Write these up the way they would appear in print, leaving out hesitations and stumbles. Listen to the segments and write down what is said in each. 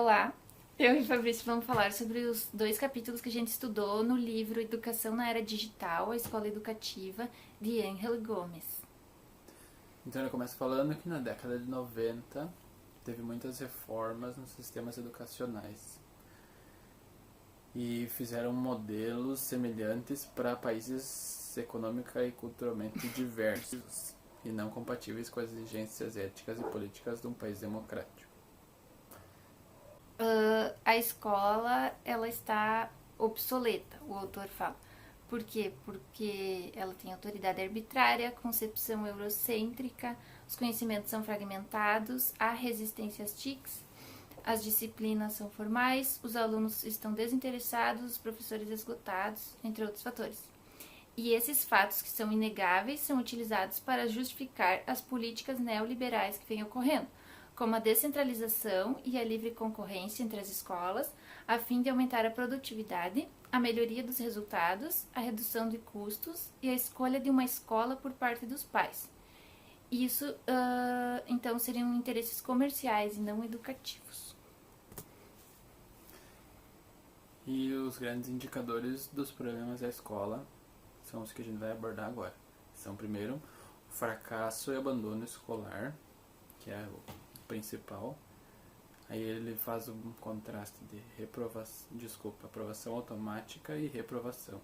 Olá, eu e Fabrício vamos falar sobre os dois capítulos que a gente estudou no livro Educação na Era Digital, a Escola Educativa, de Ángel Gomes. Então ele começa falando que na década de 90 teve muitas reformas nos sistemas educacionais e fizeram modelos semelhantes para países econômica e culturalmente diversos e não compatíveis com as exigências éticas e políticas de um país democrático. A escola, ela está obsoleta, o autor fala. Por quê? Porque ela tem autoridade arbitrária, concepção eurocêntrica, os conhecimentos são fragmentados, há resistência às TICs, as disciplinas são formais, os alunos estão desinteressados, os professores esgotados, entre outros fatores. E esses fatos que são inegáveis são utilizados para justificar as políticas neoliberais que vêm ocorrendo, como a descentralização e a livre concorrência entre as escolas, a fim de aumentar a produtividade, a melhoria dos resultados, a redução de custos e a escolha de uma escola por parte dos pais. Isso, então, seriam interesses comerciais e não educativos. E os grandes indicadores dos problemas da escola são os que a gente vai abordar agora. São, primeiro, o fracasso e abandono escolar, que é o principal. Aí ele faz um contraste de aprovação automática e reprovação.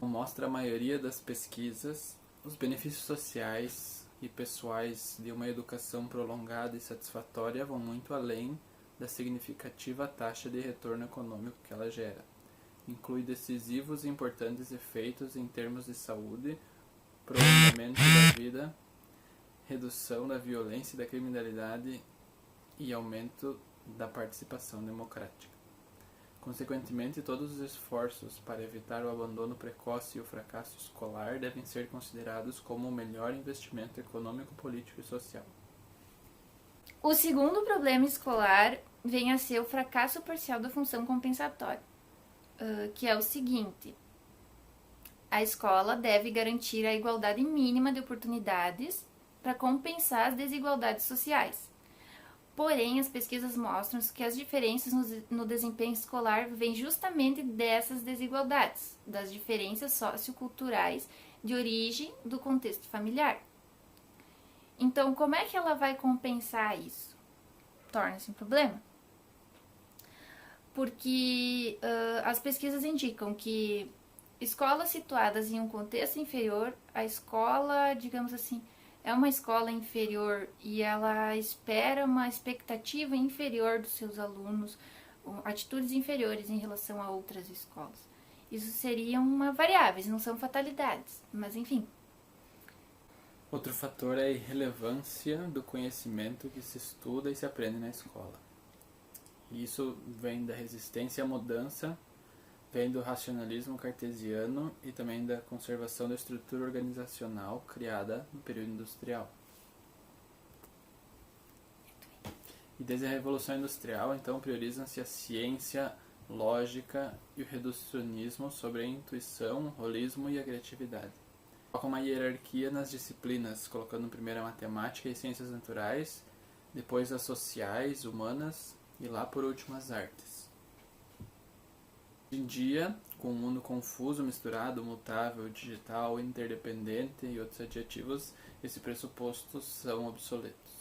Mostra a maioria das pesquisas os benefícios sociais e pessoais de uma educação prolongada e satisfatória vão muito além da significativa taxa de retorno econômico que ela gera. Inclui decisivos e importantes efeitos em termos de saúde, prolongamento da vida, redução da violência e da criminalidade e aumento da participação democrática. Consequentemente, todos os esforços para evitar o abandono precoce e o fracasso escolar devem ser considerados como o melhor investimento econômico, político e social. O segundo problema escolar vem a ser o fracasso parcial da função compensatória, que é o seguinte: a escola deve garantir a igualdade mínima de oportunidades para compensar as desigualdades sociais. Porém, as pesquisas mostram que as diferenças no desempenho escolar vêm justamente dessas desigualdades, das diferenças socioculturais de origem do contexto familiar. Então, como é que ela vai compensar isso? Torna-se um problema. Porque as pesquisas indicam que escolas situadas em um contexto inferior, a escola, digamos assim, é uma escola inferior e ela espera uma expectativa inferior dos seus alunos, atitudes inferiores em relação a outras escolas. Isso seriam variáveis, não são fatalidades, mas enfim. Outro fator é a irrelevância do conhecimento que se estuda e se aprende na escola. Isso vem da resistência à mudança, vem do racionalismo cartesiano e também da conservação da estrutura organizacional criada no período industrial. E desde a Revolução Industrial, então, priorizam-se a ciência, lógica e o reducionismo sobre a intuição, o holismo e a criatividade. Com uma hierarquia nas disciplinas, colocando primeiro a matemática e ciências naturais, depois as sociais, humanas e lá por último as artes. Hoje em dia, com um mundo confuso, misturado, mutável, digital, interdependente e outros adjetivos, esses pressupostos são obsoletos.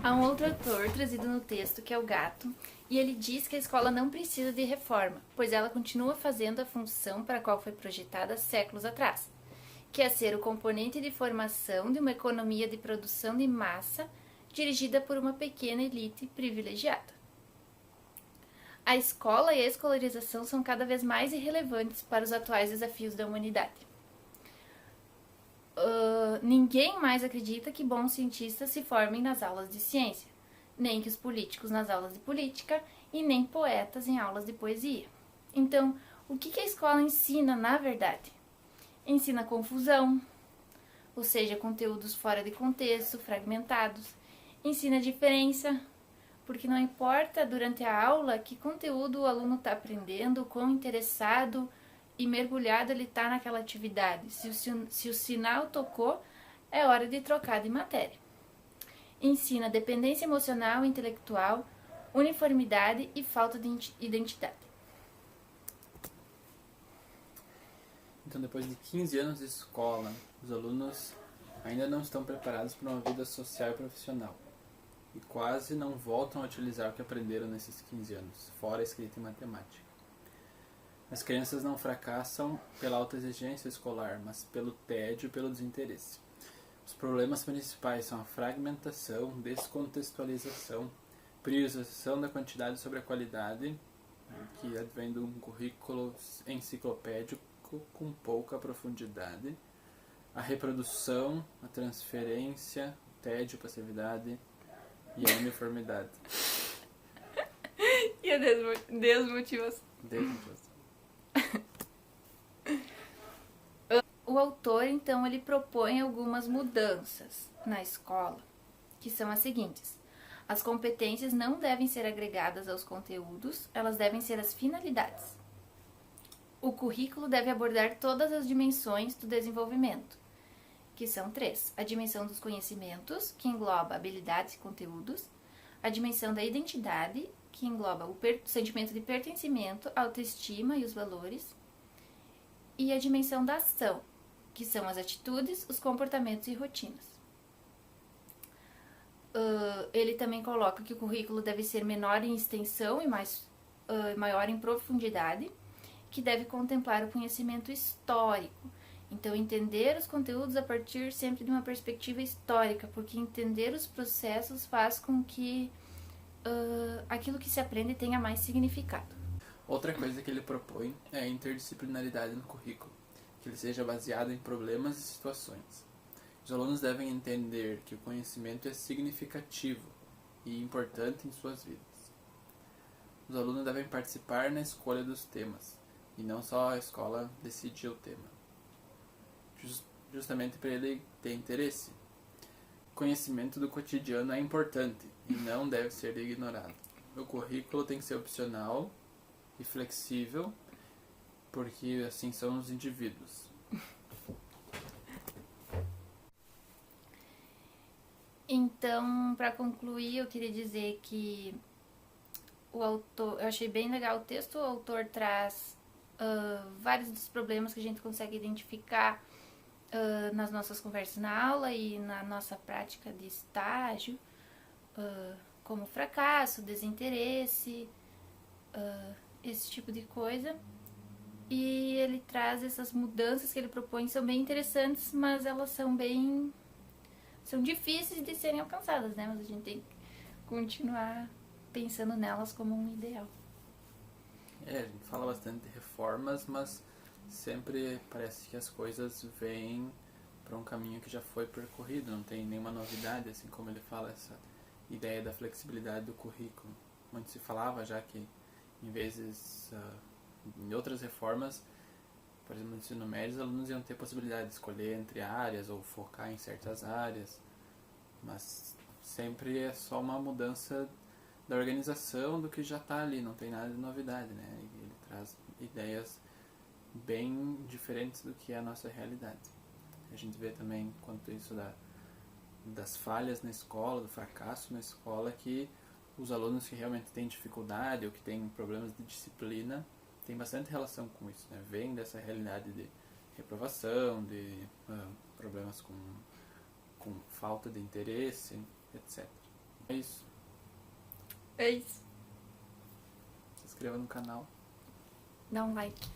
Há um outro autor trazido no texto, que é o Gatto, e ele diz que a escola não precisa de reforma, pois ela continua fazendo a função para a qual foi projetada séculos atrás, que é ser o componente de formação de uma economia de produção de massa dirigida por uma pequena elite privilegiada. A escola e a escolarização são cada vez mais irrelevantes para os atuais desafios da humanidade. Ninguém mais acredita que bons cientistas se formem nas aulas de ciência, nem que os políticos nas aulas de política e nem poetas em aulas de poesia. Então, o que a escola ensina na verdade? Ensina confusão, ou seja, conteúdos fora de contexto, fragmentados. Ensina diferença, porque não importa durante a aula que conteúdo o aluno está aprendendo, quão interessado e mergulhado ele está naquela atividade. Se o sinal tocou, é hora de trocar de matéria. ensina dependência emocional e intelectual, uniformidade e falta de identidade. Então, depois de 15 anos de escola, os alunos ainda não estão preparados para uma vida social e profissional e quase não voltam a utilizar o que aprenderam nesses 15 anos, fora a escrita e matemática. As crianças não fracassam pela alta exigência escolar, mas pelo tédio e pelo desinteresse. Os problemas principais são a fragmentação, descontextualização, priorização da quantidade sobre a qualidade, que advém de um currículo enciclopédico com pouca profundidade, a reprodução, a transferência, o tédio, passividade e a uniformidade. E a desmotivação. O autor, então, ele propõe algumas mudanças na escola, que são as seguintes. As competências não devem ser agregadas aos conteúdos, elas devem ser as finalidades. O currículo deve abordar todas as dimensões do desenvolvimento, que são 3. A dimensão dos conhecimentos, que engloba habilidades e conteúdos. A dimensão da identidade, que engloba o sentimento de pertencimento, a autoestima e os valores. E a dimensão da ação, que são as atitudes, os comportamentos e rotinas. Ele também coloca que o currículo deve ser menor em extensão e maior em profundidade, que deve contemplar o conhecimento histórico. Então, entender os conteúdos a partir sempre de uma perspectiva histórica, porque entender os processos faz com que aquilo que se aprende tenha mais significado. Outra coisa que ele propõe é a interdisciplinaridade no currículo, que ele seja baseado em problemas e situações. Os alunos devem entender que o conhecimento é significativo e importante em suas vidas. Os alunos devem participar na escolha dos temas, e não só a escola decidir o tema, justamente para ele ter interesse. O conhecimento do cotidiano é importante e não deve ser ignorado. O currículo tem que ser opcional e flexível, porque assim são os indivíduos. Então, para concluir, eu queria dizer que o autor, eu achei bem legal o texto, o autor traz vários dos problemas que a gente consegue identificar nas nossas conversas na aula e na nossa prática de estágio, como fracasso, desinteresse, esse tipo de coisa. E ele traz essas mudanças que ele propõe, são bem interessantes, mas elas são difíceis de serem alcançadas, né? Mas a gente tem que continuar pensando nelas como um ideal. A gente fala bastante de reformas, mas sempre parece que as coisas vêm para um caminho que já foi percorrido, não tem nenhuma novidade, assim como ele fala, essa ideia da flexibilidade do currículo. Muito se falava já que, em outras reformas, por exemplo, no ensino médio, os alunos iam ter possibilidade de escolher entre áreas ou focar em certas áreas, mas sempre é só uma mudança da organização do que já está ali, não tem nada de novidade, né? Ele traz ideias bem diferentes do que é a nossa realidade. A gente vê também, quanto isso das falhas na escola, do fracasso na escola, que os alunos que realmente têm dificuldade ou que têm problemas de disciplina tem bastante relação com isso, né? Vem dessa realidade de reprovação, de problemas com falta de interesse, etc. É isso. É isso. Se inscreva no canal. Dá um like.